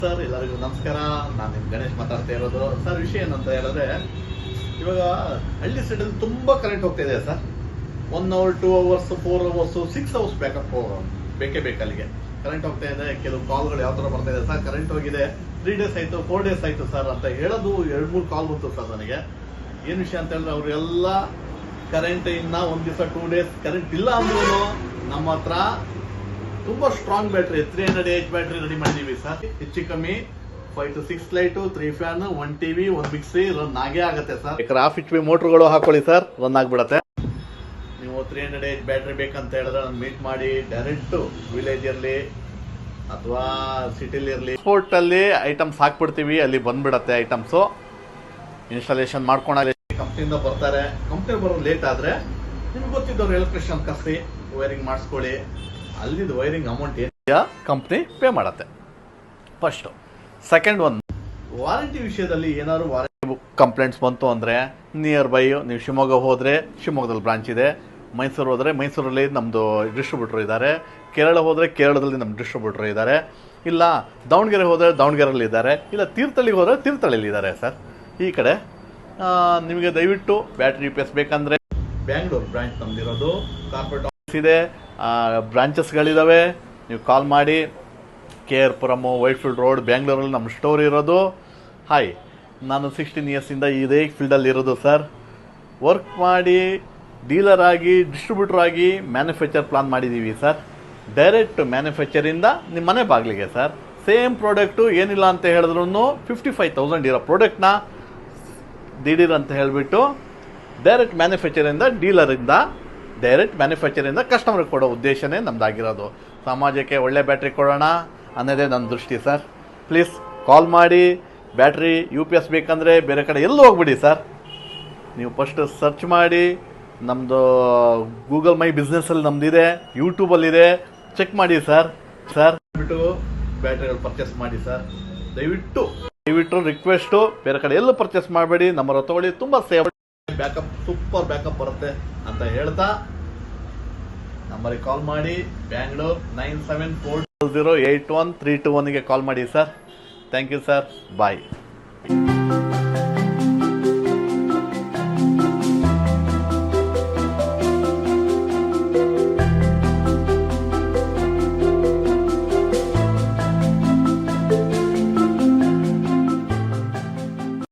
Sir ಎಲ್ಲರಿಗೂ ನಮಸ್ಕಾರ. ನಾನು ನಿಮ್ಮ ಗಣೇಶ್ ಮಾತಾಡ್ತಾ ಇರೋದು. ಸರ್ ವಿಷಯ ಏನಂತ ಹೇಳಿದ್ರೆ, ಇವಾಗ ಹಳ್ಳಿ ಸೈಡಲ್ಲಿ ತುಂಬಾ ಕರೆಂಟ್ ಹೋಗ್ತಾ ಇದೆ sir. 1 hour 2 hours 4 hours 6 hours backup ಬೇಕೇ ಬೇಕು. ಅಲ್ಲಿಗೆ ಕರೆಂಟ್ ಹೋಗ್ತಾ ಇದೆ. ಕೆಲವು ಕಾಲ್ಗಳು ಯಾವ ತರ ಬರ್ತಾ ಇದೆ ಸರ್, ಕರೆಂಟ್ ಹೋಗಿದೆ 3 days ಆಯ್ತು 4 days ಆಯ್ತು ಸರ್ ಅಂತ ಹೇಳೋದು 2-3 ಕಾಲ್ ಬಂತು ಸರ್ ನನಗೆ. ಏನ್ ವಿಷಯ ಅಂತ ಹೇಳಿದ್ರೆ, ಅವರೆಲ್ಲ ಕರೆಂಟ್ ಇನ್ನ 1 ದಿವಸ 2 days ಕರೆಂಟ್ ಇಲ್ಲ ಅಂದ್ರೂ ನಮ್ಮ ಹತ್ರ ತುಂಬಾ strong battery 300Ah battery ready ಮಾಡಿದೀವಿ ಸರ್. ಹೆಚ್ಚು ಕಮ್ಮಿ 5 to 6 light 3 fan 1 TV 1 mixie run ಆಗೇ ಆಗುತ್ತೆ ಸರ್. ಹಾಫ್ HP ಮೋಟರ್ಗಳು ಹಾಕೊಳ್ಳಿ ಸರ್, ರನ್ ಆಗ್ಬಿಡತ್ತೆ. ನೀವು 300Ah ಬ್ಯಾಟ್ರಿ ಬೇಕಂತ ಹೇಳಿದ್ರೆ ನಾನು ಮೀಟ್ ಮಾಡಿ ಡೈರೆಕ್ಟ್ ವಿಲೇಜ್ ಇರ್ಲಿ ಅಥವಾ ಸಿಟಿಲಿ ಇರ್ಲಿ, ಸ್ಪೋರ್ಟ್ ಅಲ್ಲಿ ಐಟಮ್ಸ್ ಹಾಕ್ಬಿಡ್ತೀವಿ, ಅಲ್ಲಿ ಬಂದ್ಬಿಡತ್ತೆ ಐಟಮ್ಸ್. ಇನ್ಸ್ಟಾಲೇಷನ್ ಮಾಡ್ಕೊಂಡಾಗ ಕಂಪ್ನಿಯಿಂದ ಬರ್ತಾರೆ. ಕಂಪ್ನಿ ಬರೋದು ಲೇಟ್ ಆದ್ರೆ ನಿಮ್ಗೆ ಗೊತ್ತಿದ್ದವ್ರು ಎಲೆಕ್ಟ್ರಿಷಿಯನ್ ಕರ್ಸಿ ವೈರಿಂಗ್ ಮಾಡಿಸ್ಕೊಳ್ಳಿ. ಅಲ್ಲಿದ್ದು ವೈರಿಂಗ್ ಅಮೌಂಟ್ ಏನಿದೆಯಾ ಕಂಪ್ನಿ ಪೇ ಮಾಡತ್ತೆ. ಫಸ್ಟ್ ಸೆಕೆಂಡ್ ವಾರಂಟಿ ವಿಷಯದಲ್ಲಿ ಏನಾದ್ರು ವಾರಂಟಿ ಕಂಪ್ಲೇಂಟ್ಸ್ ಬಂತು ಅಂದರೆ ನಿಯರ್ ಬೈ ನೀವು ಶಿವಮೊಗ್ಗ ಹೋದರೆ ಶಿವಮೊಗ್ಗದಲ್ಲಿ ಬ್ರಾಂಚ್ ಇದೆ, ಮೈಸೂರು ಹೋದರೆ ಮೈಸೂರಲ್ಲಿ ನಮ್ಮದು ಡಿಸ್ಟ್ರಿಬ್ಯೂಟರ್ ಇದ್ದಾರೆ, ಕೇರಳ ಹೋದರೆ ಕೇರಳದಲ್ಲಿ ನಮ್ಮ ಡಿಸ್ಟ್ರಿಬ್ಯೂಟರ್ ಇದ್ದಾರೆ, ಇಲ್ಲ ದಾವಣಗೆರೆ ಹೋದರೆ ದಾವಣಗೆರೆಯಲ್ಲಿ ಇದ್ದಾರೆ, ಇಲ್ಲ ತೀರ್ಥಹಳ್ಳಿಗೆ ಹೋದರೆ ತೀರ್ಥಹಳ್ಳಿಯಲ್ಲಿ ಇದ್ದಾರೆ ಸರ್. ಈ ಕಡೆ ನಿಮಗೆ ದಯವಿಟ್ಟು ಬ್ಯಾಟ್ರಿ ರಿಪೇರ್ಸ್ ಬೇಕಂದರೆ ಬ್ಯಾಂಗ್ಳೂರು ಬ್ರಾಂಚ್ ನಮ್ದಿರೋದು, ಕಾರ್ಪೊರೇಟ್ ಆಫೀಸ್ ಇದೆ, ಬ್ರಾಂಚಸ್ಗಳಿದ್ದಾವೆ. ನೀವು ಕಾಲ್ ಮಾಡಿ. KR ಪುರಮ್ ವೈಟ್ಫೀಲ್ಡ್ ರೋಡ್ ಬ್ಯಾಂಗ್ಳೂರಲ್ಲಿ ನಮ್ಮ ಸ್ಟೋರ್ ಇರೋದು. ಹಾಯ್, ನಾನು 16 ಇಯರ್ಸಿಂದ ಇದೇ ಫೀಲ್ಡಲ್ಲಿ ಇರೋದು ಸರ್. ವರ್ಕ್ ಮಾಡಿ ಡೀಲರ್ ಆಗಿ ಡಿಸ್ಟ್ರಿಬ್ಯೂಟರ್ ಆಗಿ ಮ್ಯಾನುಫ್ಯಾಕ್ಚರ್ ಪ್ಲಾನ್ ಮಾಡಿದ್ದೀವಿ ಸರ್. ಡೈರೆಕ್ಟ್ ಮ್ಯಾನುಫ್ಯಾಕ್ಚರಿಂದ ನಿಮ್ಮ ಮನೆ ಬಾಗಿಲಿಗೆ ಸರ್. ಸೇಮ್ ಪ್ರಾಡಕ್ಟು ಏನಿಲ್ಲ ಅಂತ ಹೇಳಿದ್ರು 55,000 ಇರೋ ಪ್ರಾಡಕ್ಟ್ನ ದಿಢೀರ್ ಅಂತ ಹೇಳಿಬಿಟ್ಟು ಡೈರೆಕ್ಟ್ ಮ್ಯಾನುಫ್ಯಾಕ್ಚರಿಂದ ಡೀಲರಿಂದ ಡೈರೆಕ್ಟ್ ಮ್ಯಾನುಫ್ಯಾಕ್ಚರಿಂದ ಕಸ್ಟಮರ್ಗೆ ಕೊಡೋ ಉದ್ದೇಶನೇ ನಮ್ದಾಗಿರೋದು. ಸಮಾಜಕ್ಕೆ ಒಳ್ಳೆ ಬ್ಯಾಟ್ರಿ ಕೊಡೋಣ ಅನ್ನೋದೇ ನನ್ನ ದೃಷ್ಟಿ ಸರ್. ಪ್ಲೀಸ್ ಕಾಲ್ ಮಾಡಿ. ಬ್ಯಾಟ್ರಿ UPS ಬೇಕಂದರೆ ಬೇರೆ ಕಡೆ ಎಲ್ಲೂ ಹೋಗ್ಬಿಡಿ ಸರ್. ನೀವು ಫಸ್ಟ್ ಸರ್ಚ್ ಮಾಡಿ. ನಮ್ಮದು ಗೂಗಲ್ ಮೈ ಬಿಸ್ನೆಸ್ಸಲ್ಲಿ ನಮ್ಮದಿದೆ, ಯೂಟ್ಯೂಬಲ್ಲಿದೆ, ಚೆಕ್ ಮಾಡಿ ಸರ್. ಬಿಟ್ಟು ಬ್ಯಾಟ್ರಿಗಳು ಪರ್ಚೇಸ್ ಮಾಡಿ ಸರ್. ದಯವಿಟ್ಟು ರಿಕ್ವೆಸ್ಟು, ಬೇರೆ ಕಡೆ ಎಲ್ಲೂ ಪರ್ಚೇಸ್ ಮಾಡಬೇಡಿ. ನಮ್ಮ ತಗೊಳ್ಳಿ, ತುಂಬ ಸೇಫ್ ಬ್ಯಾಕಪ್, ಸೂಪರ್ ಬ್ಯಾಕಪ್ ಬರುತ್ತೆ ಅಂತ ಹೇಳ್ತಾ ನಂಬರಿಗೆ ಕಾಲ್ ಮಾಡಿ. ಬ್ಯಾಂಗ್ಳೂರ್ 97408131ಗೆ ಕಾಲ್ ಮಾಡಿ sir. Thank you sir. Bye.